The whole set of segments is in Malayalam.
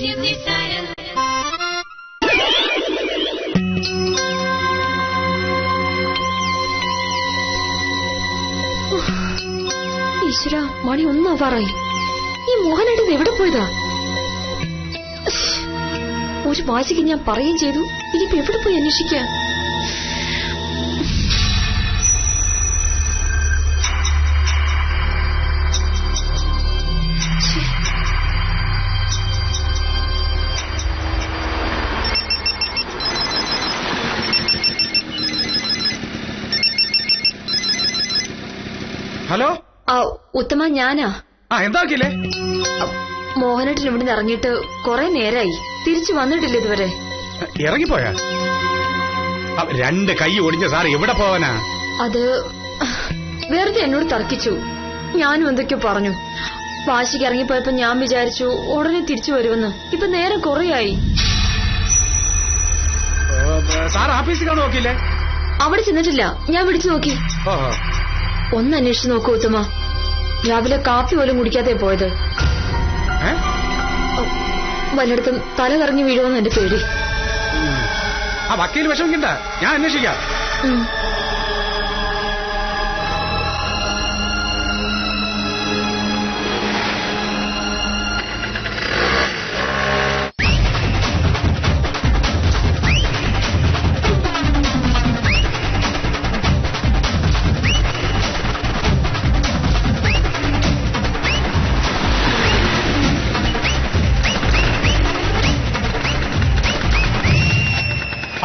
ഈശ്വര, മണി 1 ആവാറായി. ഈ മോഹനേട്ടൻ എവിടെ പോയതാ? ഒരു വാശിക്ക് ഞാൻ പറയുകയും ചെയ്തു. ഇനിയിപ്പോ എവിടെ പോയി അന്വേഷിക്കാം? ഹലോ, ഉത്തമ, ഞാനാ. എന്താക്കില്ലേ? മോഹനേട്ടൻ ഇവിടുന്ന് ഇറങ്ങിയിട്ട് കുറെ നേരായി. തിരിച്ചു വന്നിട്ടില്ല ഇതുവരെ. ഇറങ്ങിപ്പോയാ? 2 കൈ ഒടിഞ്ഞ സാർ എവിടെ പോവാനാ? അത് വെറുതെ എന്നോട് തർക്കിച്ചു. ഞാനും എന്തൊക്കെയോ പറഞ്ഞു. വാശിക്ക് ഇറങ്ങിപ്പോയപ്പോ ഞാൻ വിചാരിച്ചു ഉടനെ തിരിച്ചു വരുമെന്ന്. ഇപ്പൊ നേരം കുറെയായി. സാർ ഓഫീസിൽ കാണു നോക്കിയില്ലേ? അവിടെ ചെന്നിട്ടില്ല. ഞാൻ വിളിച്ചു നോക്കി. ഒന്ന് അന്വേഷിച്ചു നോക്കൂ ഉത്തമ. രാവിലെ കാപ്പി പോലും കുടിക്കാതെ പോയത്. വല്ലയിടത്തും തല കറങ്ങി വീഴുമെന്ന് എന്റെ പേടി. ആ വക്കീൽ വിഷമിക്കണ്ട, ഞാൻ അന്വേഷിക്കാം.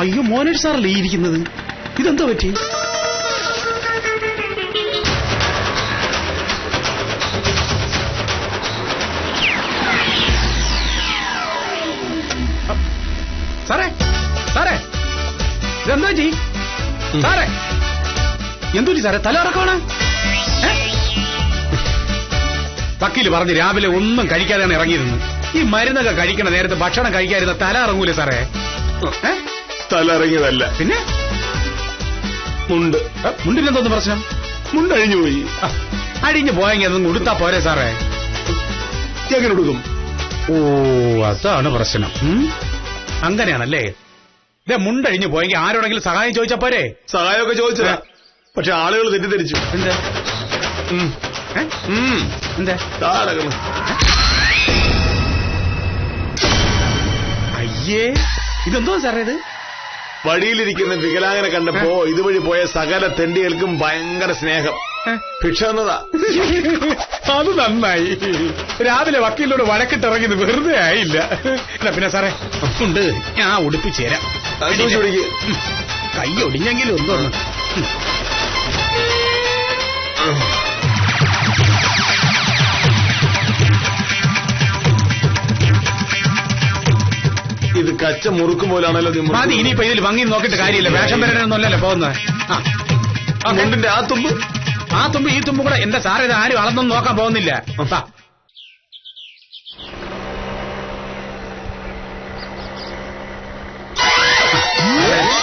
അയ്യോ, മോനേഷ് സാറല്ലേ ഇരിക്കുന്നത്? ഇതെന്താ പറ്റി? സാറേ, സാറേ, ഇതെന്താ ചെയ്? സാറേ, എന്തു സാറേ തല ഇറക്കമാണ്? വക്കീല് പറഞ്ഞ് രാവിലെ ഒന്നും കഴിക്കാതെയാണ് ഇറങ്ങിയിരുന്നു. ഈ മരുന്നൊക്കെ കഴിക്കണ നേരത്തെ ഭക്ഷണം കഴിക്കാതിരുന്ന തല ഇറങ്ങൂലേ സാറേ? തല ഇറങ്ങിയതല്ല, പിന്നെ മുണ്ടിനെന്തോന്ന് പ്രശ്നം? മുണ്ടഴിഞ്ഞു പോയി. അഴിഞ്ഞു പോയെങ്കിൽ അതൊന്നും ഉടുത്താ പോരെ സാറേ? എങ്ങനെ ഉടുക്കും? ഓ, അതാണ് പ്രശ്നം. അങ്ങനെയാണല്ലേ? ഇതേ മുണ്ടഴിഞ്ഞു പോയെങ്കിൽ ആരോടെങ്കിലും സഹായം ചോദിച്ചാ പോരെ? സഹായമൊക്കെ ചോദിച്ചതാ, പക്ഷെ ആളുകൾ തെറ്റിദ്ധരിച്ചു. എന്താ? അയ്യേ, ഇതെന്തോ സാറേ ഇത്? വഴിയിലിരിക്കുന്ന വികലാംഗനെ കണ്ടപ്പോ ഇതുവഴി പോയ സകല തെണ്ടികൾക്കും ഭയങ്കര സ്നേഹം. ഭിക്ഷ എന്നതാ. അത് നന്നായി. രാവിലെ വക്കീലിനോട് വഴക്കിട്ടിറങ്ങിയത് വെറുതെ ആയില്ല. പിന്നെ സാറേ ഉണ്ട്, ഞാൻ ഉടുപ്പിച്ചേരാം. കൈ ഒടിഞ്ഞെങ്കിലും ഒന്നും. ഇത് കച്ച മുറുക്കും പോലാണല്ലോ. മതി, ഇനിയിപ്പോ ഇതിൽ ഭംഗി നോക്കിയിട്ട് കാര്യമില്ല. വേഷം വരാനൊന്നുമല്ലല്ലോ പോകുന്നത്. മുണ്ടിന്റെ ആ തുമ്പ് ഈ തുമ്പ് കൂടെ എന്റെ സാറ് ഇത് ആരും അളന്നൊന്നും നോക്കാൻ പോകുന്നില്ല.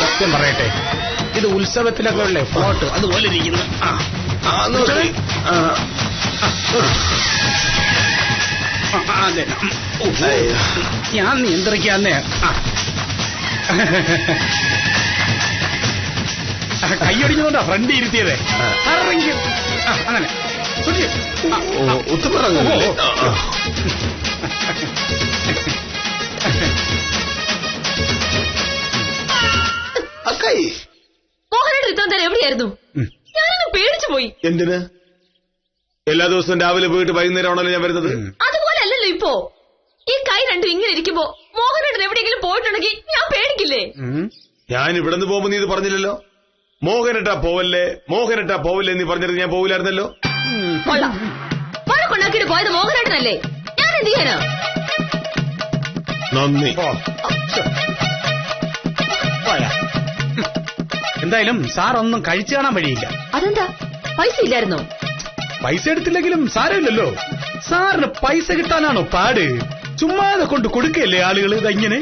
സത്യം പറയട്ടെ, ഇത് ഉത്സവത്തിലൊക്കെ ഉള്ളേ ഫ്ലോട്ട് അതുപോലെ ഇരിക്കുന്നു. അതെ, ഞാൻ നിയന്ത്രിക്കാന്നേ. കൈയൊടിഞ്ഞതുകൊണ്ടാ ഫ്രണ്ട് ഇരുത്തിയതേ. അങ്ങനെ മോഹനേട്ടൻ ഇത്രയും നേരം എവിടെയായിരുന്നു? ഞാനങ്ങ് പേടിച്ചു പോയി. എന്തിന്? എല്ലാ ദിവസവും രാവിലെ പോയിട്ട് വൈകുന്നേരം ആണല്ലോ ഞാൻ വരുന്നത്. അതുപോലെ അല്ലല്ലോ ഇപ്പോ. ഈ കൈ രണ്ടും ഇങ്ങനെ ഇരിക്കുമ്പോ മോഹനേട്ടൻ എവിടെയെങ്കിലും പോയിട്ടുണ്ടെങ്കിൽ ഞാൻ പേടിക്കില്ലേ? ഞാൻ ഇവിടെ നിന്ന് പോകുമ്പോ നീ ഇത് പറഞ്ഞില്ലല്ലോ. മോഹനേട്ടാ പോവല്ലേ നീ പറഞ്ഞിട്ട് ഞാൻ പോവില്ലായിരുന്നല്ലോ. കൊള്ളാം, വഴക്കുണ്ടാക്കിയിട്ട് പോയത് മോഹനേട്ടനല്ലേ? ഞാൻ എന്ത് ചെയ്യാനാ? നന്ദി. എന്തായാലും സാർ ഒന്നും കഴിച്ചു കാണാൻ വഴിയില്ല. അതെന്താ, പൈസ ഇല്ലായിരുന്നോ? പൈസ എടുത്തില്ലെങ്കിലും സാരമില്ലല്ലോ. സാറിന് പൈസ കിട്ടാനാണോ പാട്? ചുമ്മാതെ കൊണ്ട് കൊടുക്കല്ലേ ആളുകൾ ഇതങ്ങനെ.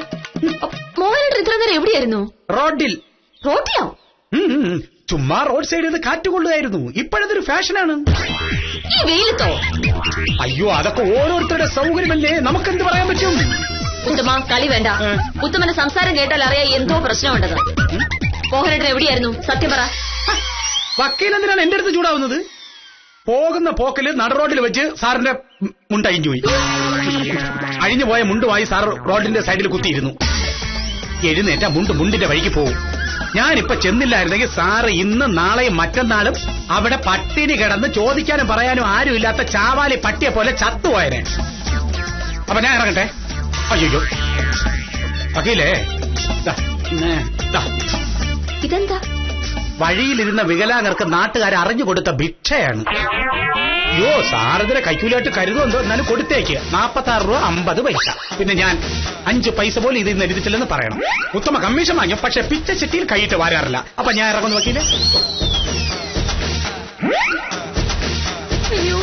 മോഹനേട്ടൻ ഇത്ര നേരം എവിടെയായിരുന്നു? റോഡിൽ. റോഡിലോ? ചുമ്മാ റോഡ് സൈഡിൽ നിന്ന് കാറ്റുകൊള്ളുകയായിരുന്നു. ഇപ്പോഴതൊരു ഫാഷനാണ്. ഈ വെയിലത്തോ? അയ്യോ, അതൊക്കെ ഓരോരുത്തരുടെ സൗകര്യമല്ലേ, നമുക്കെന്ത് പറയാൻ പറ്റും? ഉത്തമ കളി വേണ്ട. ഉത്തമന്റെ സംസാരം കേട്ടാൽ അറിയാം എന്തോ പ്രശ്നമുണ്ടെന്ന്. മോഹനേട്ടൻ എവിടെയായിരുന്നു? സത്യം പറ. വക്കീലെന്തിനാണ് എന്റെ അടുത്ത് ചൂടാവുന്നത്? പോകുന്ന പോക്കില് നടറോഡിൽ വെച്ച് സാറിന്റെ മുണ്ട് അഴിഞ്ഞു പോയി. അഴിഞ്ഞു പോയ മുണ്ടുമായി സാർ റോഡിന്റെ സൈഡിൽ കുത്തിയിരുന്നു. എഴുന്നേറ്റ മുണ്ടിന്റെ വഴിക്ക് പോകും. ഞാനിപ്പോ ചെന്നില്ലായിരുന്നെങ്കിൽ സാറ് ഇന്നും നാളെയും മറ്റന്നാളും അവിടെ പട്ടിണി കിടന്ന് ചോദിക്കാനും പറയാനും ആരും ഇല്ലാത്ത ചാവാലി പട്ടിയെ പോലെ ചത്തുപോയനെ. അപ്പൊ ഞാൻ ഇറങ്ങട്ടെ. അയ്യോ വക്കീലേ, ഇതെന്താ? വഴിയിലിരുന്ന വികലാംഗർക്ക് നാട്ടുകാരെ അറിഞ്ഞു കൊടുത്ത ഭിക്ഷയാണ്. അയ്യോ സാറിതിനെ കൈക്കൂലായിട്ട് കരുതുമെന്തോ, എന്നാലും കൊടുത്തേക്ക്. 46 രൂപ 50 പൈസ. പിന്നെ ഞാൻ 5 പൈസ പോലും ഇതിൽ നിന്ന് എഴുതിച്ചില്ലെന്ന് പറയണം. ഉത്തമ കമ്മീഷൻ വാങ്ങും, പക്ഷെ പിച്ച ചെട്ടിയിൽ കൈയിട്ട് വാരാറില്ല. അപ്പൊ ഞാൻ ഇറങ്ങുന്നു വക്കീലെ. അയ്യോ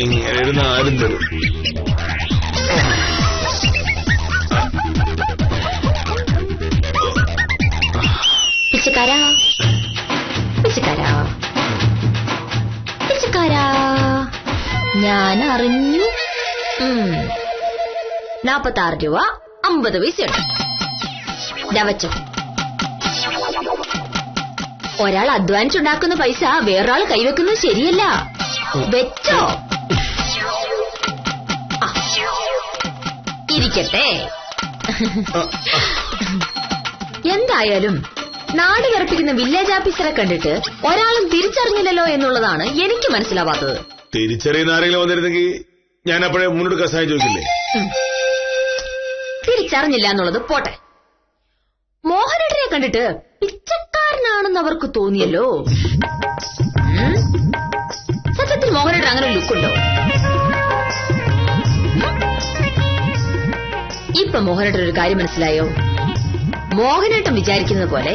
ഇങ്ങനെ ഇരുന്ന് ആരും തരും. പിച്ചക്കാരാ പിച്ചക്കാരാ പിച്ചക്കാരാ, ഞാൻ അറിഞ്ഞു. 46 രൂപ 50 പൈസയുണ്ട്. വെച്ചോ. ഒരാൾ അധ്വാനിച്ചുണ്ടാക്കുന്ന പൈസ വേറൊരാൾ കൈവെക്കുന്നത് ശരിയല്ല. വെച്ചോ. ഇരിക്കട്ടെ. എന്തായാലും നാട് വിറപ്പിക്കുന്ന വില്ലേജ് ഓഫീസറെ കണ്ടിട്ട് ഒരാളും തിരിച്ചറിഞ്ഞില്ലല്ലോ എന്നുള്ളതാണ് എനിക്ക് മനസ്സിലാവാത്തത്. തിരിച്ചറിയുന്ന ആരെങ്കിലും വന്നിരുന്നെങ്കിൽ ഞാൻ അപ്പോഴേ മുന്നോട്ട് സഹായം ചോദിക്കില്ലേ? തിരിച്ചറിഞ്ഞില്ല എന്നുള്ളത് പോട്ടെ. മോഹനേട്ടനെ കണ്ടിട്ട് പിച്ചക്കാരനാണെന്ന് അവർക്ക് തോന്നിയല്ലോ. സത്യത്തിൽ മോഹനേട്ടൻ അങ്ങനെ ലുക്കുണ്ടോ? ഇപ്പൊ മോഹനേട്ടൻ ഒരു കാര്യം മനസ്സിലായോ? മോഹനേട്ടൻ വിചാരിക്കുന്നത് പോലെ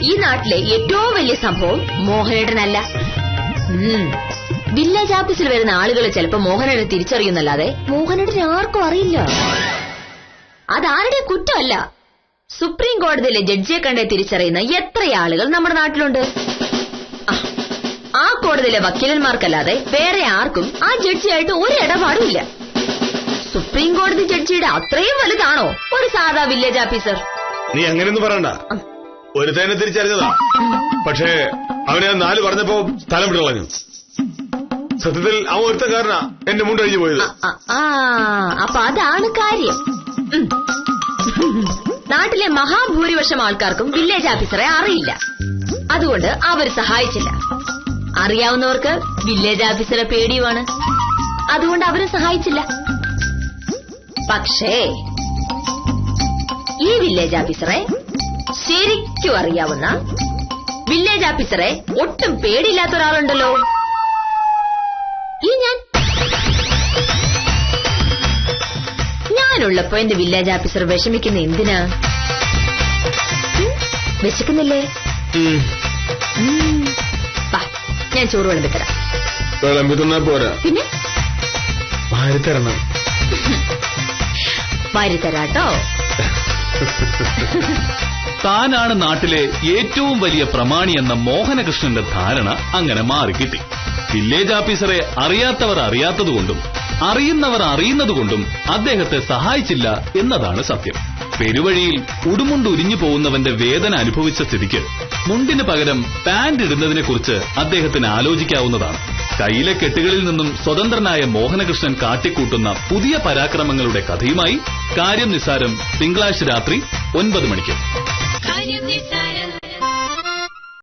ഈ നാട്ടിലെ ഏറ്റവും വലിയ സംഭവം മോഹനേട്ടനല്ല. വില്ലേജ് ഓഫീസിൽ വരുന്ന ആളുകൾ ചിലപ്പോ മോഹനേട്ടനെ തിരിച്ചറിയുന്നല്ലാതെ മോഹനേട്ടനെ ആർക്കും അറിയില്ല. അതാരുടെ കുറ്റമല്ല. സുപ്രീം കോടതിയിലെ ജഡ്ജിയെ കണ്ടേ തിരിച്ചറിയുന്ന എത്ര ആളുകൾ നമ്മുടെ നാട്ടിലുണ്ട്. ആ കോടതിയിലെ വക്കീലന്മാർക്കല്ലാതെ വേറെ ആർക്കും ആ ജഡ്ജിയായിട്ട് ഒരു ഇടപാടുമില്ല. സുപ്രീം കോടതി ജഡ്ജിയുടെ അത്രയും വലുതാണോ ഒരു സാധാ വില്ലേജ് ഓഫീസർ? നീ അങ്ങനെയൊന്നും പറയണ്ട. ഒരു തന്നെ തിരിച്ചറിഞ്ഞതാ, പക്ഷേ അവനെ 4 പറഞ്ഞപ്പോ സ്ഥലം വിട്ടു കളഞ്ഞു. സത്യത്തിൽ അവൻ ഒരുത്തക്കാരനാ എന്റെ മുണ്ട് കഴിഞ്ഞു പോയത്. അപ്പൊ അതാണ് കാര്യം. നാട്ടിലെ മഹാഭൂരിപക്ഷം ആൾക്കാർക്കും വില്ലേജ് ഓഫീസറെ അറിയില്ല. അതുകൊണ്ട് അവർ സഹായിച്ചില്ല. അറിയാവുന്നവർക്ക് വില്ലേജ് ഓഫീസറെ പേടിയുമാണ്. അതുകൊണ്ട് അവരെ സഹായിച്ചില്ല. പക്ഷേ ഈ വില്ലേജ് ഓഫീസറെ ശരിക്കും അറിയാവുന്ന, വില്ലേജ് ഓഫീസറെ ഒട്ടും പേടിയില്ലാത്ത ഒരാളുണ്ടല്ലോ. ഈ ഞാനുള്ളപ്പോ എന്റെ വില്ലേജ് ഓഫീസർ വിഷമിക്കുന്ന എന്തിനാ? വിശക്കുന്നില്ലേ? ഞാൻ ചോറ് വിളമ്പിത്തരാം. വിളമ്പിത്തന്നാ പോരാ, പിന്നെ വാരിത്തരണം. വാരിത്തരാട്ടോ. താനാണ് നാട്ടിലെ ഏറ്റവും വലിയ പ്രമാണി എന്ന മോഹനകൃഷ്ണന്റെ ധാരണ അങ്ങനെ മാറിക്കിട്ടി. വില്ലേജ് ഓഫീസറെ അറിയാത്തവർ അറിയാത്തതുകൊണ്ടും അറിയുന്നവർ അറിയുന്നതുകൊണ്ടും അദ്ദേഹത്തെ സഹായിച്ചില്ല എന്നതാണ് സത്യം. പെരുവഴിയിൽ ഉടുമുണ്ട് ഉരിഞ്ഞു പോകുന്നവന്റെ വേദന അനുഭവിച്ച സ്ഥിതിക്ക് മുണ്ടിന് പകരം പാന്റ് ഇടുന്നതിനെക്കുറിച്ച് അദ്ദേഹത്തിന് ആലോചിക്കാവുന്നതാണ്. കയ്യിലെ കെട്ടുകളിൽ നിന്നും സ്വതന്ത്രനായ മോഹനകൃഷ്ണൻ കാട്ടിക്കൂട്ടുന്ന പുതിയ പരാക്രമങ്ങളുടെ കഥയുമായി കാര്യം നിസ്സാരം തിങ്കളാഴ്ച രാത്രി 9 മണിക്ക്.